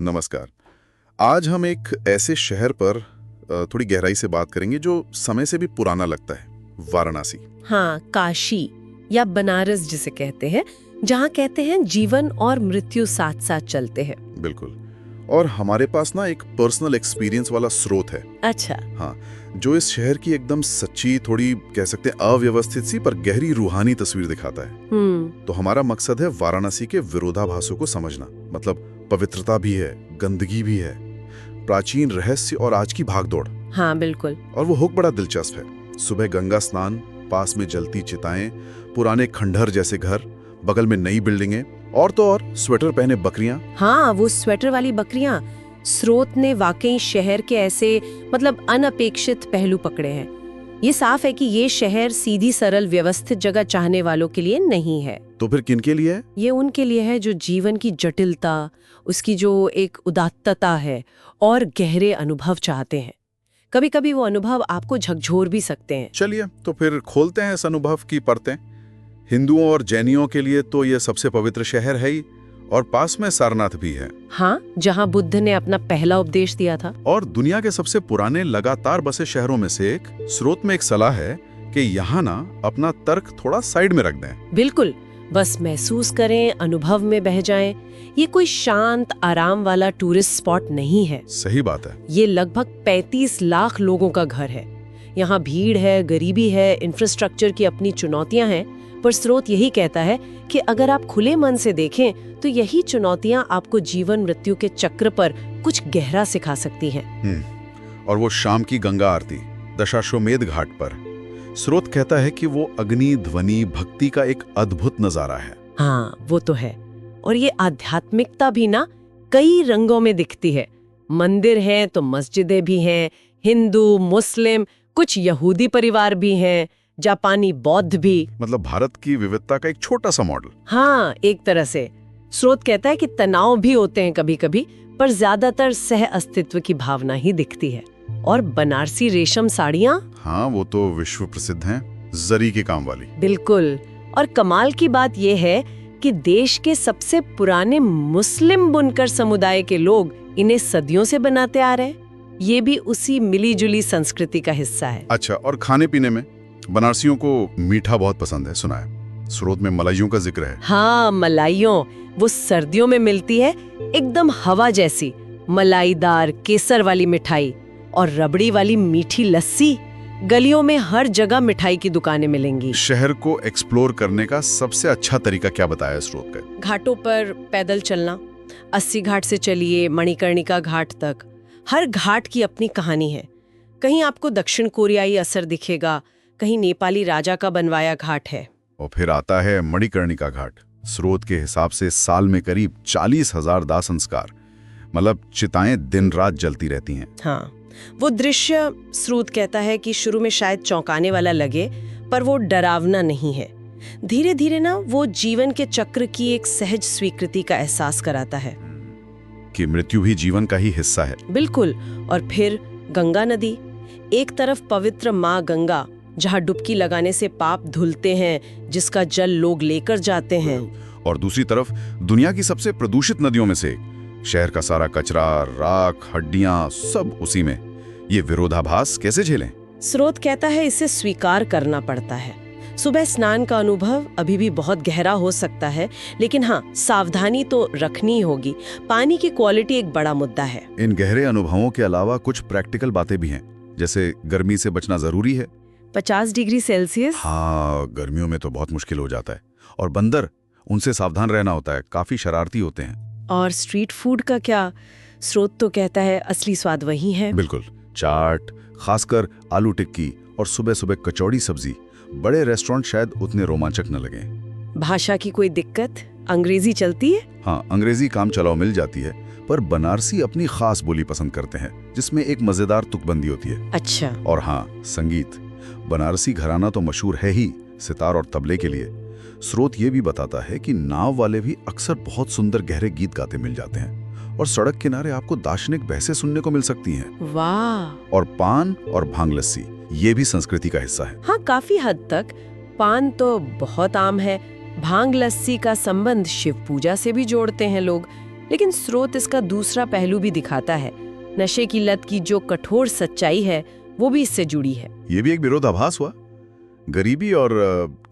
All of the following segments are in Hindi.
नमस्कार। आज हम एक ऐसे शहर पर थोड़ी गहराई से बात करेंगे जो समय से भी पुराना लगता है, वाराणसी। हाँ, काशी या बनारस जिसे कहते हैं, जहाँ कहते हैं जीवन और मृत्यु साथ साथ चलते हैं। बिल्कुल। और हमारे पास ना एक पर्सनल एक्सपीरियंस वाला स्रोत है। अच्छा। हाँ, जो इस शहर की एकदम सच्ची, थोड़ी कह सकते हैं अव्यवस्थित सी पर गहरी रूहानी तस्वीर दिखाता है। तो हमारा मकसद है वाराणसी के विरोधाभासों को समझना। मतलब पवित्रता भी है, गंदगी भी है, प्राचीन रहस्य और आज की भागदौड़। हाँ बिल्कुल। और वो हुक बड़ा दिलचस्प है। सुबह गंगा स्नान, पास में जलती चिताएं, पुराने खंडहर जैसे घर, बगल में नई बिल्डिंगें, और तो और स्वेटर पहने बकरियां। हाँ, वो स्वेटर वाली बकरियां। स्रोत ने वाकई शहर के ऐसे मतलब अनअपेक्षित पहलू पकड़े हैं। ये साफ है कि ये शहर सीधी सरल व्यवस्थित जगह चाहने वालों के लिए नहीं है। तो फिर किन के लिए है? ये उनके लिए है जो जीवन की जटिलता, उसकी जो एक उदात्तता है और गहरे अनुभव चाहते हैं। कभी कभी वो अनुभव आपको झकझोर भी सकते हैं। चलिए तो फिर खोलते हैं इस अनुभव की परतें। हिंदुओं और जैनियों के लिए तो ये सबसे पवित्र शहर है ही, और पास में सारनाथ भी है। हाँ, जहाँ बुद्ध ने अपना पहला उपदेश दिया था। और दुनिया के सबसे पुराने लगातार बसे शहरों में से एक। स्रोत में एक सलाह है कि यहाँ ना अपना तर्क थोड़ा साइड में रख दें। बिल्कुल, बस महसूस करें, अनुभव में बह जाएं। ये कोई शांत आराम वाला टूरिस्ट स्पॉट नहीं है। सही बात है। ये लगभग 35 लाख लोगों का घर है। यहाँ भीड़ है, गरीबी है, इंफ्रास्ट्रक्चर की अपनी चुनौतियां हैं, पर स्रोत यही कहता है कि अगर आप खुले मन से देखें तो यही चुनौतियां आपको जीवन मृत्यु के चक्र पर कुछ गहरा सिखा सकती हैं। और वो शाम की गंगा आरती दशाश्वमेध घाट पर, स्रोत कहता है कि वो अग्नि ध्वनि भक्ति का एक अद्भुत नजारा है। हाँ, वो तो है। और ये आध्यात्मिकता भी ना कई रंगों में दिखती है। मंदिर हैं तो मस्जिदें भी हैं, हिंदू, मुस्लिम, कुछ यहूदी परिवार भी हैं, जापानी बौद्ध भी। मतलब भारत की विविधता का एक छोटा सा मॉडल। हाँ, एक तरह से। स्रोत कहता है कि तनाव भी होते हैं कभी कभी, पर ज्यादातर सह अस्तित्व की भावना ही दिखती है। और बनारसी रेशम साड़ियाँ, हाँ वो तो विश्व प्रसिद्ध हैं, जरी के काम वाली। बिल्कुल। और कमाल की बात यह है कि देश के सबसे पुराने मुस्लिम बुनकर समुदाय के लोग इन्हें सदियों से बनाते आ रहे हैं। ये भी उसी मिली जुली संस्कृति का हिस्सा है। अच्छा, और खाने पीने में बनारसियों को मीठा बहुत पसंद है, सुना है। स्रोत में मलाइयों का जिक्र है। हाँ, मलाइयों, वो सर्दियों में मिलती है, एकदम हवा जैसी मलाईदार केसर वाली मिठाई और रबड़ी वाली मीठी लस्सी। गलियों में हर जगह मिठाई की दुकानें मिलेंगी। शहर को एक्सप्लोर करने का सबसे अच्छा तरीका क्या बताया स्रोत का? घाटों पर पैदल चलना। 80 घाट से चलिए मणिकर्णिका घाट तक। हर घाट की अपनी कहानी है। कहीं आपको दक्षिण कोरियाई असर दिखेगा, कहीं नेपाली राजा का बनवाया घाट है। और फिर आता है मणिकर्णिका घाट। स्रोत के हिसाब से साल में करीब 40,000 दाह संस्कार, मतलब चिताएं दिन रात जलती रहती हैं। हाँ, वो दृश्य, स्रोत कहता है कि शुरू में शायद चौंकाने वाला लगे, पर वो डरावना नहीं है। धीरे धीरे ना वो जीवन के चक्र की एक सहज स्वीकृति का एहसास कराता है कि मृत्यु भी जीवन का ही हिस्सा है। बिल्कुल। और फिर गंगा नदी, एक तरफ पवित्र माँ गंगा, जहाँ डुबकी लगाने से पाप धुलते हैं, जिसका जल लोग लेकर जाते हैं। और दूसरी तरफ दुनिया की सबसे प्रदूषित नदियों में से एक। शहर का सारा कचरा, राख, हड्डियां, सब उसी में। ये विरोधाभास कैसे झेलें? स्रोत कहता है इसे स्वीकार करना पड़ता है। सुबह स्नान का अनुभव अभी भी बहुत गहरा हो सकता है, लेकिन हाँ, सावधानी तो रखनी ही होगी। पानी की क्वालिटी एक बड़ा मुद्दा है। इन गहरे अनुभवों के अलावा कुछ प्रैक्टिकल बातें भी हैं, जैसे गर्मी से बचना जरूरी है। 50 डिग्री सेल्सियस। हाँ, गर्मियों में तो बहुत मुश्किल हो जाता है। और बंदर, उनसे सावधान रहना होता है, काफी शरारती होते हैं। और स्ट्रीट फूड का क्या? स्रोत तो कहता है असली स्वाद वही है। बिल्कुल। चाट, खासकर आलू टिक्की और सुबह सुबह कचौड़ी सब्जी, बड़े रेस्टोरेंट शायद उतने रोमांचक न लगे। भाषा की कोई दिक्कत? अंग्रेजी चलती है? हाँ, अंग्रेजी काम चलाओ मिल जाती है, पर बनारसी अपनी खास बोली पसंद करते हैं, जिसमें एक मजेदार तुकबंदी होती है। अच्छा। और हाँ, संगीत। बनारसी घराना तो मशहूर है ही सितार और तबले के लिए। स्रोत ये भी बताता है कि नाव वाले भी अक्सर बहुत सुंदर गहरे गीत गाते मिल जाते हैं। और सड़क किनारे आपको दार्शनिक बहसें सुनने को मिल सकती हैं। वाह। और पान और भांग लस्सी, ये भी संस्कृति का हिस्सा है। हाँ, काफी हद तक। पान तो बहुत आम है। भांग लस्सी का संबंध शिव पूजा से भी जोड़ते हैं लोग। लेकिन स्रोत इसका दूसरा पहलू भी दिखाता है। नशे की लत की जो कठोर सच्चाई है वो भी इससे जुड़ी है। ये भी एक विरोधाभास हुआ। गरीबी और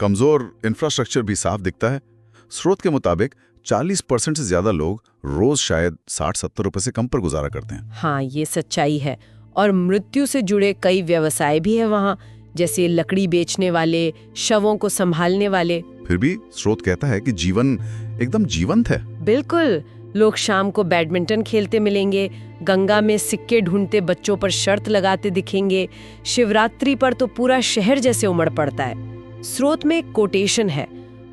कमजोर इंफ्रास्ट्रक्चर भी साफ दिखता है। स्रोत के मुताबिक 40% से ज्यादा लोग रोज शायद 60-70 रुपए से कम पर गुजारा करते हैं। हाँ, ये सच्चाई है। और मृत्यु से जुड़े कई व्यवसाय भी है वहाँ, जैसे लकड़ी बेचने वाले, शवों को संभालने वाले। फिर भी स्रोत कहता है कि जीवन एकदम जीवंत है। बिल्कुल, लोग शाम को बैडमिंटन खेलते मिलेंगे, गंगा में सिक्के ढूंढते बच्चों पर शर्त लगाते दिखेंगे, शिवरात्रि पर तो पूरा शहर जैसे उमड़ पड़ता है। स्रोत में एक कोटेशन है,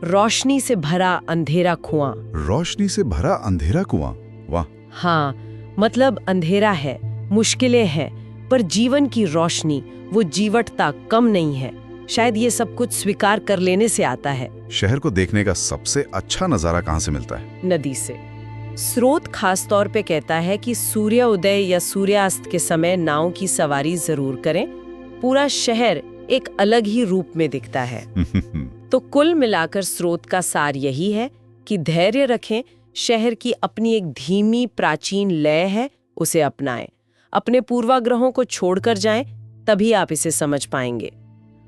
रोशनी से भरा अंधेरा कुआं। रोशनी से भरा अंधेरा कुआं, वाह। हाँ, मतलब अंधेरा है, मुश्किलें हैं, पर जीवन की रोशनी, वो जीवटता कम नहीं है। शायद ये सब कुछ स्वीकार कर लेने से आता है। शहर को देखने का सबसे अच्छा नजारा कहाँ से मिलता है? नदी से। स्रोत खास तौर पे कहता है कि सूर्योदय या सूर्यास्त के समय नाव की सवारी जरूर करें। पूरा शहर एक अलग ही रूप में दिखता है। तो कुल मिलाकर स्रोत का सार यही है कि धैर्य रखें, शहर की अपनी एक धीमी प्राचीन लय है, उसे अपनाएं। अपने पूर्वाग्रहों को छोड़कर जाएं, तभी आप इसे समझ पाएंगे।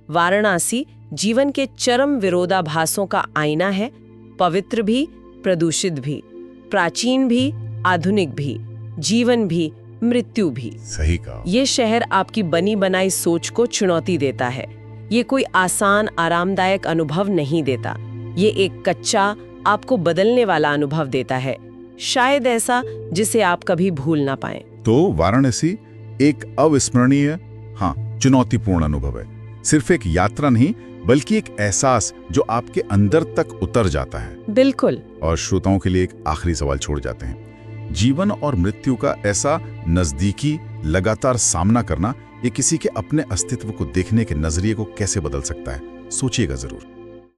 वाराणसी जीवन के चरम विरोधाभासों का आईना है, पवित्र भी, प्रदूषित भी, प्राचीन भी, आधुनिक भी, जीवन भी, मृत्यु भी। सही कहा। ये शहर आपकी बनी बनाई सोच को चुनौती देता है। ये कोई आसान आरामदायक अनुभव नहीं देता। ये एक कच्चा, आपको बदलने वाला अनुभव देता है, शायद ऐसा जिसे आप कभी भूल ना पाएं। तो वाराणसी एक अविस्मरणीय, हाँ, चुनौतीपूर्ण अनुभव है। सिर्फ एक यात्रा नहीं, बल्कि एक एहसास जो आपके अंदर तक उतर जाता है। बिल्कुल। और श्रोताओं के लिए एक आखिरी सवाल छोड़ जाते हैं। जीवन और मृत्यु का ऐसा नजदीकी लगातार सामना करना, ये किसी के अपने अस्तित्व को देखने के नजरिए को कैसे बदल सकता है? सोचिएगा जरूर।